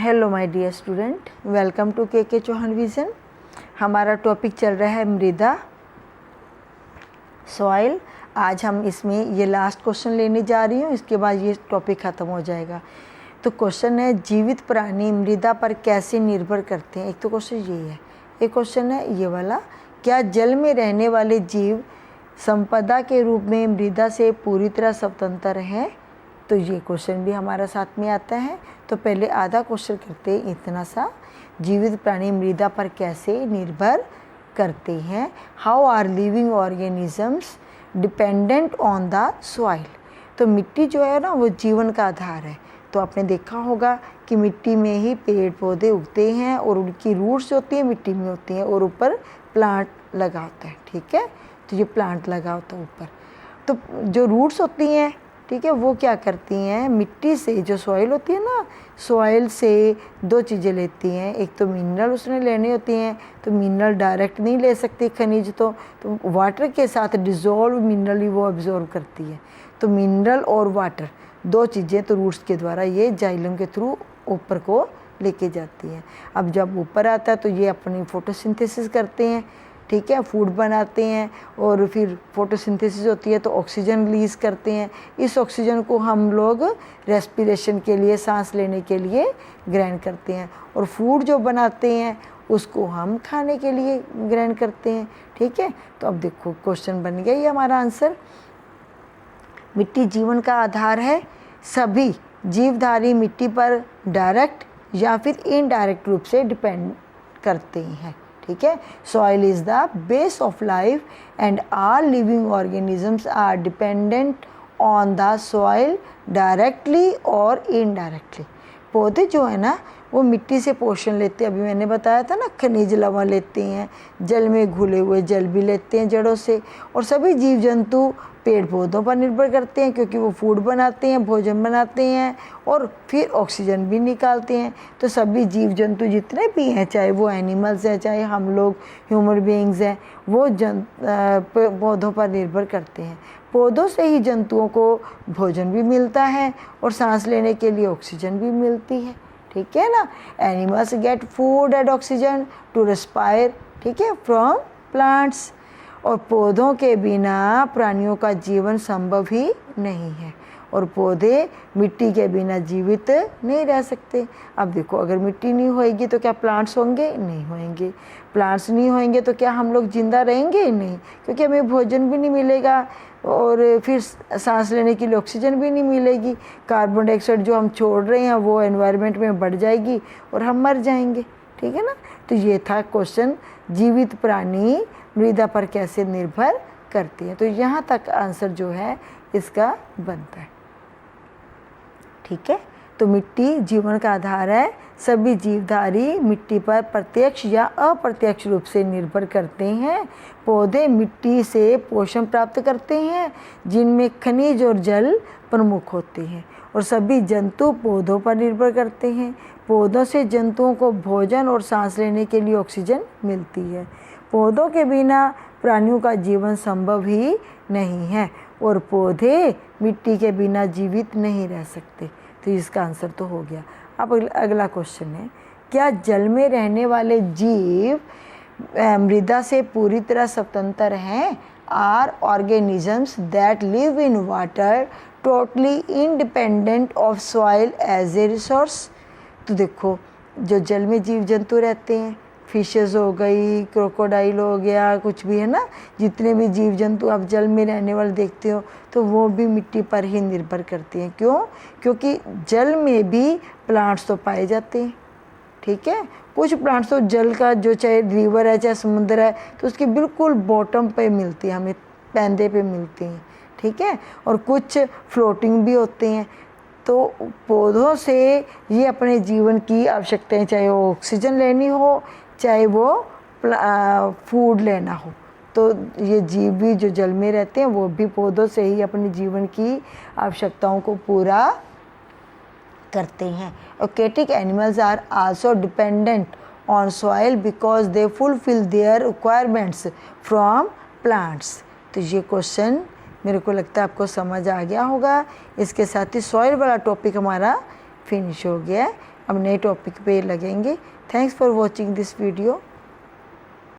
Hello my dear student, welcome to K Chauhan vision. हमारा topic चल रहा है मृदा, सॉइल। आज हम इसमें ये लास्ट क्वेश्चन लेने जा रही हूँ, इसके बाद ये टॉपिक ख़त्म हो जाएगा। तो क्वेश्चन है, जीवित प्राणी मृदा पर कैसे निर्भर करते हैं। एक तो क्वेश्चन ये है। एक क्वेश्चन है ये वाला, क्या जल में रहने वाले जीव संपदा के रूप में मृदा से पूरी तरह स्वतंत्र हैं। तो ये क्वेश्चन भी हमारा साथ में आता है। तो पहले आधा क्वेश्चन करते हैं इतना सा, जीवित प्राणी मृदा पर कैसे निर्भर करते हैं। How are living organisms dependent on the soil. तो मिट्टी जो है ना, वो जीवन का आधार है। तो आपने देखा होगा कि मिट्टी में ही पेड़ पौधे उगते हैं और उनकी रूट्स होती हैं मिट्टी में होती हैं, और ऊपर प्लांट लगा होता है। ठीक है, तो ये प्लांट लगा होता है ऊपर। तो जो रूट्स होती हैं, ठीक है, वो क्या करती हैं, मिट्टी से जो सॉइल होती है ना, सॉइल से दो चीज़ें लेती हैं। एक तो मिनरल उसने लेनी होती हैं, तो मिनरल डायरेक्ट नहीं ले सकती खनिज, तो वाटर के साथ डिज़ोल्व मिनरल ही वो अब्जॉर्व करती है। तो मिनरल और वाटर दो चीज़ें तो रूट्स के द्वारा ये जाइलम के थ्रू ऊपर को लेके जाती हैं। अब जब ऊपर आता है तो ये अपनी फोटोसिंथेसिस करते हैं, ठीक है, फूड बनाते हैं, और फिर फोटोसिंथेसिस होती है तो ऑक्सीजन रिलीज़ करते हैं। इस ऑक्सीजन को हम लोग रेस्पिरेशन के लिए, सांस लेने के लिए ग्रहण करते हैं, और फूड जो बनाते हैं उसको हम खाने के लिए ग्रहण करते हैं। ठीक है, तो अब देखो क्वेश्चन बन गया ये हमारा आंसर। मिट्टी जीवन का आधार है। सभी जीवधारी मिट्टी पर डायरेक्ट या फिर इनडायरेक्ट रूप से डिपेंड करते हैं। ठीक है, soil is the base of life and all living organisms are dependent on the soil directly और इनडायरेक्टली। पौधे जो है ना, वो मिट्टी से पोषण लेते हैं। अभी मैंने बताया था ना, खनिज लवण लेते हैं, जल में घुले हुए जल भी लेते हैं जड़ों से। और सभी जीव जंतु पेड़ पौधों पर निर्भर करते हैं, क्योंकि वो फूड बनाते हैं, भोजन बनाते हैं, और फिर ऑक्सीजन भी निकालते हैं। तो सभी जीव जंतु जितने भी हैं, चाहे वो एनिमल्स हैं, चाहे हम लोग ह्यूमन बीइंग्स हैं, वो पौधों पर निर्भर करते हैं। पौधों से ही जंतुओं को भोजन भी मिलता है और सांस लेने के लिए ऑक्सीजन भी मिलती है। ठीक है ना, animals get food and oxygen to respire, ठीक है, फ्रॉम प्लांट्स। और पौधों के बिना प्राणियों का जीवन संभव ही नहीं है, और पौधे मिट्टी के बिना जीवित नहीं रह सकते। अब देखो, अगर मिट्टी नहीं होएगी तो क्या प्लांट्स होंगे? नहीं होंगे। प्लांट्स नहीं होंगे तो क्या हम लोग जिंदा रहेंगे? नहीं, क्योंकि हमें भोजन भी नहीं मिलेगा, और फिर सांस लेने के लिए ऑक्सीजन भी नहीं मिलेगी। कार्बन डाइऑक्साइड जो हम छोड़ रहे हैं वो एनवायरनमेंट में बढ़ जाएगी और हम मर जाएंगे। ठीक है ना, तो ये था क्वेश्चन, जीवित प्राणी मृदा पर कैसे निर्भर करते हैं। तो यहाँ तक आंसर जो है इसका बनता है। ठीक है, तो मिट्टी जीवन का आधार है। सभी जीवधारी मिट्टी पर प्रत्यक्ष या अप्रत्यक्ष रूप से निर्भर करते हैं। पौधे मिट्टी से पोषण प्राप्त करते हैं, जिनमें खनिज और जल प्रमुख होते हैं, और सभी जंतु पौधों पर निर्भर करते हैं। पौधों से जंतुओं को भोजन और सांस लेने के लिए ऑक्सीजन मिलती है। पौधों के बिना प्राणियों का जीवन संभव ही नहीं है, और पौधे मिट्टी के बिना जीवित नहीं रह सकते। तो इसका आंसर तो हो गया। अब अगला क्वेश्चन है, क्या जल में रहने वाले जीव मृदा से पूरी तरह स्वतंत्र हैं। Are organisms that live in water totally independent of soil as a resource. तो देखो, जो जल में जीव जंतु रहते हैं, फिशेस हो गई, क्रोकोडाइल हो गया, कुछ भी है ना, जितने भी जीव जंतु आप जल में रहने वाले देखते हो, तो वो भी मिट्टी पर ही निर्भर करते हैं। क्यों? क्योंकि जल में भी प्लांट्स तो पाए जाते हैं। ठीक है, कुछ प्लांट्स तो जल का, जो चाहे रिवर है चाहे समुद्र है, तो उसके बिल्कुल बॉटम पे मिलती है, हमें पैंदे पे मिलती हैं। ठीक है, और कुछ फ्लोटिंग भी होते हैं। तो पौधों से ये अपने जीवन की आवश्यकताएं, चाहे वो ऑक्सीजन लेनी हो, चाहे वो फूड लेना हो, तो ये जीव भी जो जल में रहते हैं वो भी पौधों से ही अपने जीवन की आवश्यकताओं को पूरा करते हैं। aquatic animals are also dependent on soil because they fulfill their requirements from plants। तो ये क्वेश्चन मेरे को लगता है आपको समझ आ गया होगा। इसके साथ ही सॉइल वाला टॉपिक हमारा फिनिश हो गया है। अब नए टॉपिक पे लगेंगे। Thanks for watching this video.